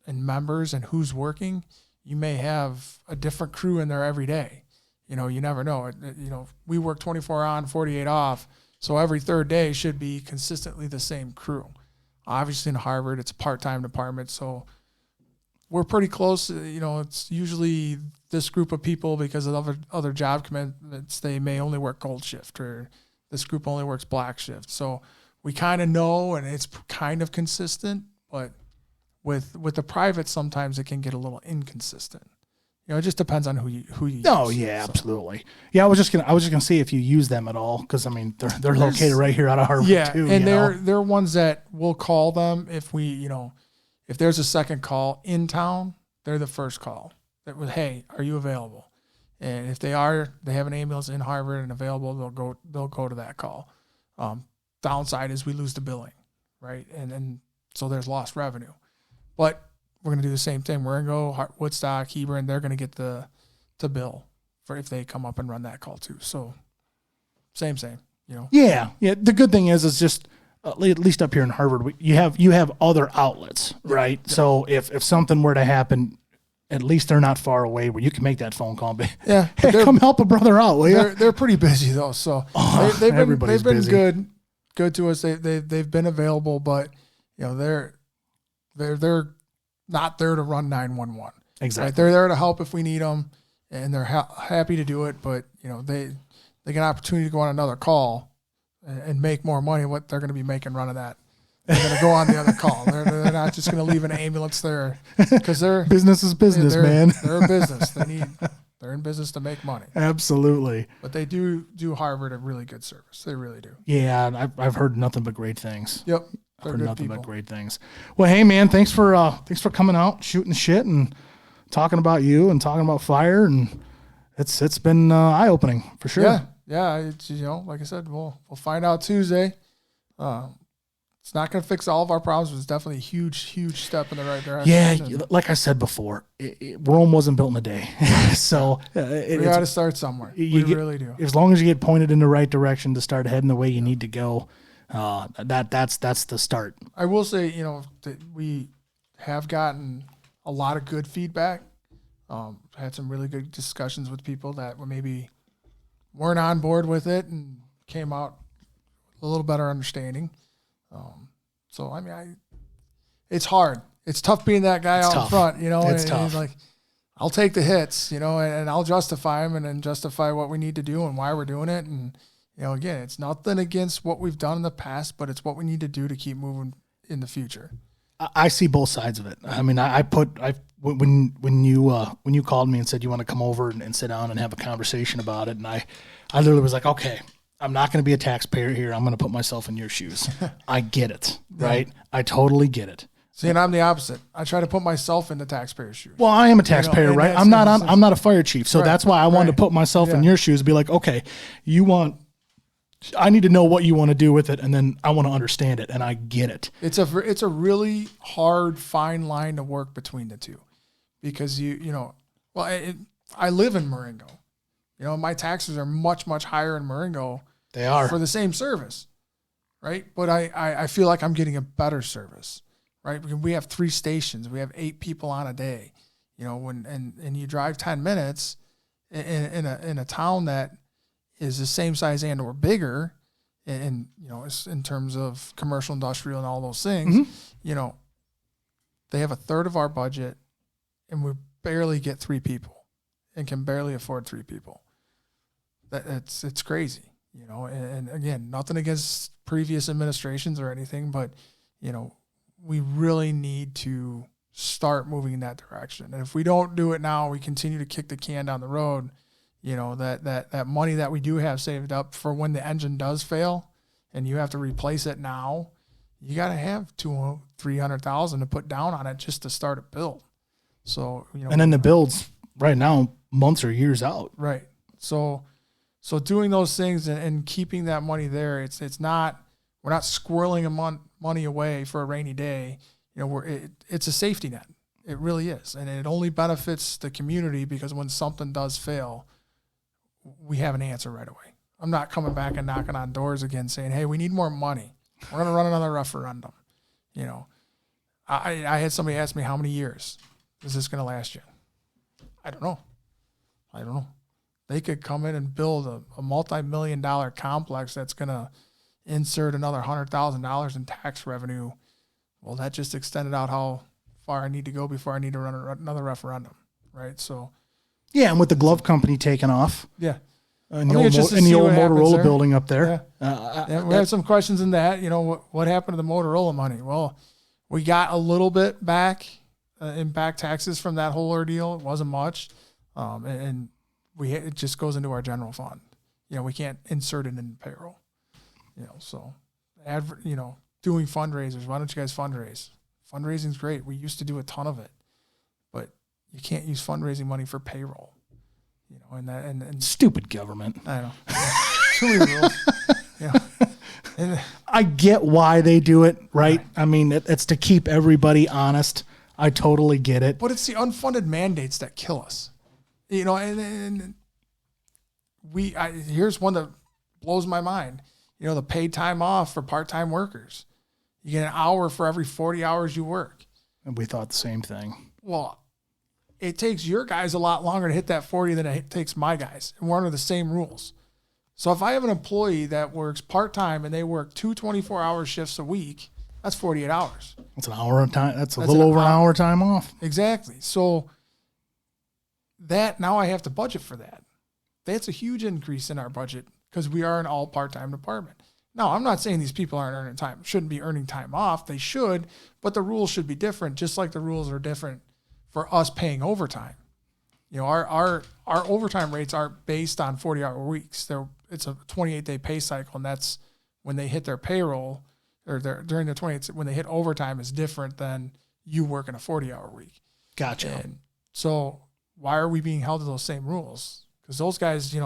members and who's working. You may have a different crew in there every day. You never know. We work 24 on, 48 off. So every third day should be consistently the same crew. Obviously in Harvard, it's a part-time department. So we're pretty close. It's usually this group of people because of other job commitments. They may only work cold shift, or this group only works black shift. So we kind of know, and it's kind of consistent. But with the private, sometimes it can get a little inconsistent. It just depends on who you use. Oh yeah, absolutely. Yeah, I was just gonna see if you use them at all, because I mean they're located right here out of Harvard too. And they're ones that we'll call them if we if there's a second call in town, they're the first call. That was, hey, are you available? And if they have an ambulance in Harvard and available, they'll go to that call. Downside is we lose the billing, right? And so there's lost revenue. But we're going to do the same thing. We're going to go Woodstock, Hebron. They're going to get the bill for if they come up and run that call too. So same. Yeah. The good thing is just at least up here in Harvard, you have other outlets, right? Yeah. So if something were to happen, at least they're not far away where you can make that phone call. Yeah, hey, come help a brother out, will you? They're pretty busy though, so they've been good to us. They've been available, but they're not there to run 911. Exactly. Right? They're there to help if we need them, and they're happy to do it. But they get an opportunity to go on another call and make more money. What they're going to be making running that. They're going to go on the other call. They're not just going to leave an ambulance there, because business is business, man. They're a business. They're in business to make money. Absolutely. But they do Harvard a really good service. They really do. Yeah, I've heard nothing but great things. Yep. I've heard nothing but great things. Well, hey man, thanks for coming out, shooting the shit, and talking about you and talking about fire, and it's been eye opening for sure. Yeah. It's, like I said, we'll find out Tuesday. It's not going to fix all of our problems, but it's definitely a huge step in the right direction. Yeah, like I said before, Rome wasn't built in a day. So we got to start somewhere. We really do. As long as you get pointed in the right direction to start heading the way you need to go, that's the start. I will say, that we have gotten a lot of good feedback. Had some really good discussions with people that maybe weren't on board with it and came out a little better understanding. So I mean, it's hard. It's tough being that guy out in front, It's tough. And like, I'll take the hits, and I'll justify them and then justify what we need to do and why we're doing it. And, again, it's nothing against what we've done in the past, but it's what we need to do to keep moving in the future. I see both sides of it. I mean, when you called me and said you want to come over and sit down and have a conversation about it, and I literally was like, okay, I'm not going to be a taxpayer here. I'm going to put myself in your shoes. I get it, right? I totally get it. See, and I'm the opposite. I try to put myself in the taxpayer's shoes. Well, I am a taxpayer, right? I'm not a fire chief, so that's why I wanted to put myself in your shoes. Be like, okay, I need to know what you want to do with it, and then I want to understand it, and I get it. It's a really hard, fine line to work between the two, because I live in Marengo. My taxes are much, much higher in Marengo. They are. For the same service, right? But I feel like I'm getting a better service, right? Because we have 3 stations. We have 8 people on a day, and you drive 10 minutes in a town that is the same size and or bigger, and in terms of commercial, industrial, and all those things, they have a third of our budget, and we barely get 3 people, and can barely afford 3 people. It's crazy. And again, nothing against previous administrations or anything, but, we really need to start moving in that direction. And if we don't do it now, we continue to kick the can down the road, that money that we do have saved up for when the engine does fail and you have to replace it now, you got to have $200,000-$300,000 to put down on it just to start a build. So, and then the builds right now, months or years out. Right. So doing those things and keeping that money there, we're not squirreling money away for a rainy day. It's a safety net. It really is. And it only benefits the community, because when something does fail, we have an answer right away. I'm not coming back and knocking on doors again saying, hey, we need more money. We're going to run another referendum. I had somebody ask me, how many years is this going to last you? I don't know. They could come in and build a multi-million-dollar complex that's going to insert another $100,000 in tax revenue. Well, that just extended out how far I need to go before I need to run another referendum, right? So, yeah, and with the glove company taking off, yeah, in the old Motorola building up there, we had some questions in that. What happened to the Motorola money? Well, we got a little bit back in back taxes from that whole ordeal. It wasn't much, and it just goes into our general fund. We can't insert it in payroll. So, doing fundraisers. Why don't you guys fundraise? Fundraising's great. We used to do a ton of it, but you can't use fundraising money for payroll. And stupid government. I know. Too many rules. I get why they do it, right? I mean, it's to keep everybody honest. I totally get it. But it's the unfunded mandates that kill us. And here's one that blows my mind. The paid time off for part-time workers. You get an hour for every 40 hours you work. And we thought the same thing. Well, it takes your guys a lot longer to hit that 40 than it takes my guys. And we're under the same rules. So if I have an employee that works part-time and they work 2 24-hour shifts a week, that's 48 hours. That's an hour of time. That's a little over an hour time off. Exactly. So that now I have to budget for that. That's a huge increase in our budget because we are an all part-time department. Now, I'm not saying these people shouldn't be earning time off. They should, but the rules should be different, just like the rules are different for us paying overtime. Our overtime rates are based on 40-hour weeks. It's a 28-day pay cycle, and that's when they hit their payroll, or during the 28, when they hit overtime is different than you working a 40-hour week. Gotcha. And so why are we being held to those same rules? Because those guys,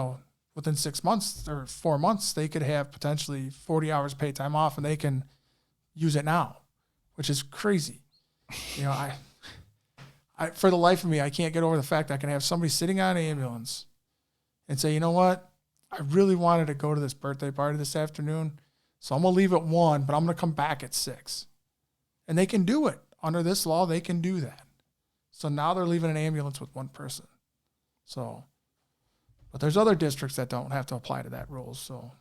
within 6 months or 4 months, they could have potentially 40 hours paid time off, and they can use it now, which is crazy. I for the life of me, I can't get over the fact that I can have somebody sitting on an ambulance and say, you know what? I really wanted to go to this birthday party this afternoon, so I'm going to leave at 1, but I'm going to come back at 6. And they can do it. Under this law, they can do that. So now they're leaving an ambulance with one person. But there's other districts that don't have to apply to that rule. So,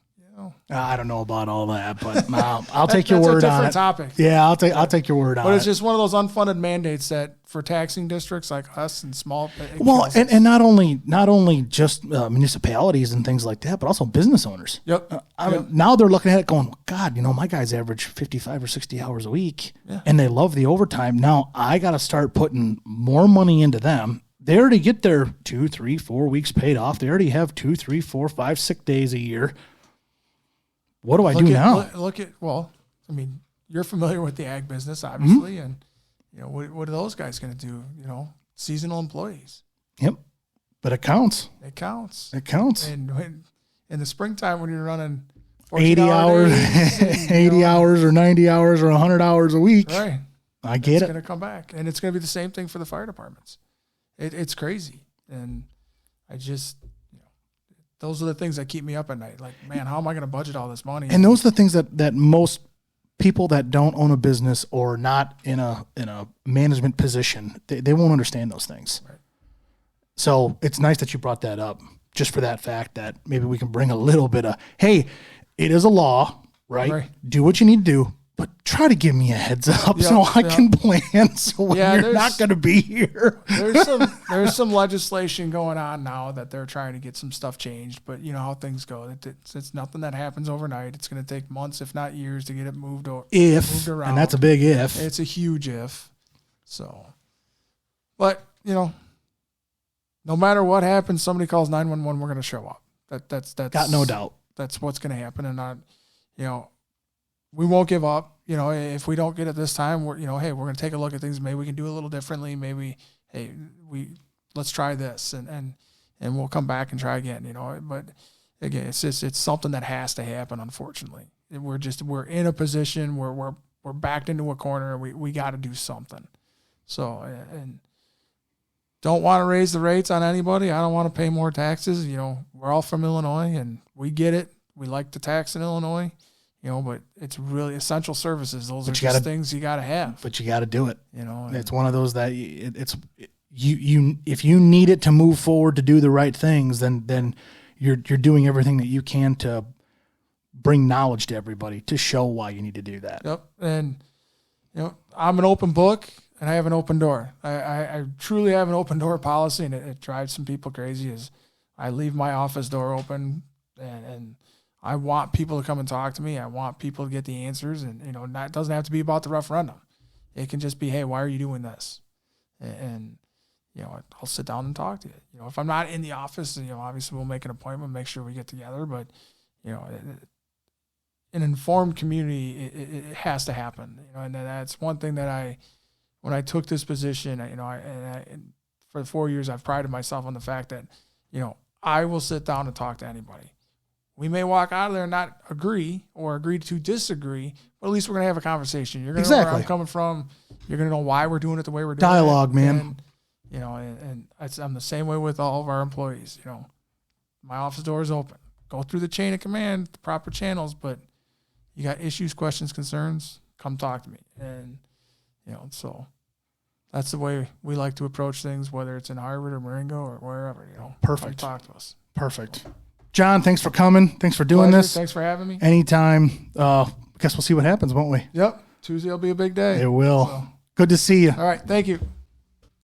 I don't know about all that, but I'll take your word on it. That's a different topic. Yeah, I'll take your word on it. But it's just one of those unfunded mandates that for taxing districts like us and small. Well, and not only just municipalities and things like that, but also business owners. Yep. Now they're looking at it going, God, my guys average 55 or 60 hours a week, and they love the overtime. Now I got to start putting more money into them. They already get their 2, 3, 4 weeks paid off. They already have 2, 3, 4, 5 sick days a year. What do I do now? You're familiar with the ag business, obviously, and what are those guys going to do? Seasonal employees. Yep, but it counts. It counts. And in the springtime, when you're running 80 hours, days, 80 hours, or 90 hours, or 100 hours a week, right? I get it. It's going to come back, and it's going to be the same thing for the fire departments. It's crazy, and I just. Those are the things that keep me up at night. Like, man, how am I going to budget all this money? And those are the things that most people that don't own a business or not in a management position, they won't understand those things. Right. So it's nice that you brought that up, just for that fact that maybe we can bring a little bit of, hey, it is a law, right? Do what you need to do, but try to give me a heads up so I can plan. So when you're not going to be here, there's some legislation going on now that they're trying to get some stuff changed. But you know how things go. It's nothing that happens overnight. It's going to take months, if not years, to get it moved around. And that's a big if. It's a huge if. So, but no matter what happens, somebody calls 911, we're going to show up. That's got no doubt. That's what's going to happen, and we won't give up. If we don't get it this time, we're we're going to take a look at things. Maybe we can do a little differently. Maybe, let's try this, and we'll come back and try again. But again, it's something that has to happen. Unfortunately, we're in a position where we're backed into a corner. We got to do something. So, and don't want to raise the rates on anybody. I don't want to pay more taxes. We're all from Illinois, and we get it. We like to tax in Illinois. But it's really essential services. Those are just things you got to have. But you got to do it. It's one of those that if you need it to move forward to do the right things, then you're doing everything that you can to bring knowledge to everybody to show why you need to do that. Yep. And I'm an open book. and I have an open door. I truly have an open door policy, and it drives some people crazy. Is I leave my office door open, and I want people to come and talk to me. I want people to get the answers, and it doesn't have to be about the referendum. It can just be, hey, why are you doing this? And I'll sit down and talk to you. If I'm not in the office, obviously we'll make an appointment, make sure we get together. But an informed community, it has to happen. And that's one thing that when I took this position, and for 4 years I've prided myself on the fact that I will sit down and talk to anybody. We may walk out of there and not agree or agree to disagree, but at least we're going to have a conversation. You're going to know where I'm coming from. You're going to know why we're doing it the way we're doing Dialogue, it. man. And I'm the same way with all of our employees. My office door is open. Go through the chain of command, the proper channels, but you got issues, questions, concerns, come talk to me. And, so that's the way we like to approach things, whether it's in Harvard or Marengo or wherever, Perfect. Come talk to us. Perfect. John, thanks for coming. Thanks for doing this. Thanks for having me. Anytime. I guess we'll see what happens, won't we? Yep. Tuesday will be a big day. It will. So. Good to see you. All right. Thank you.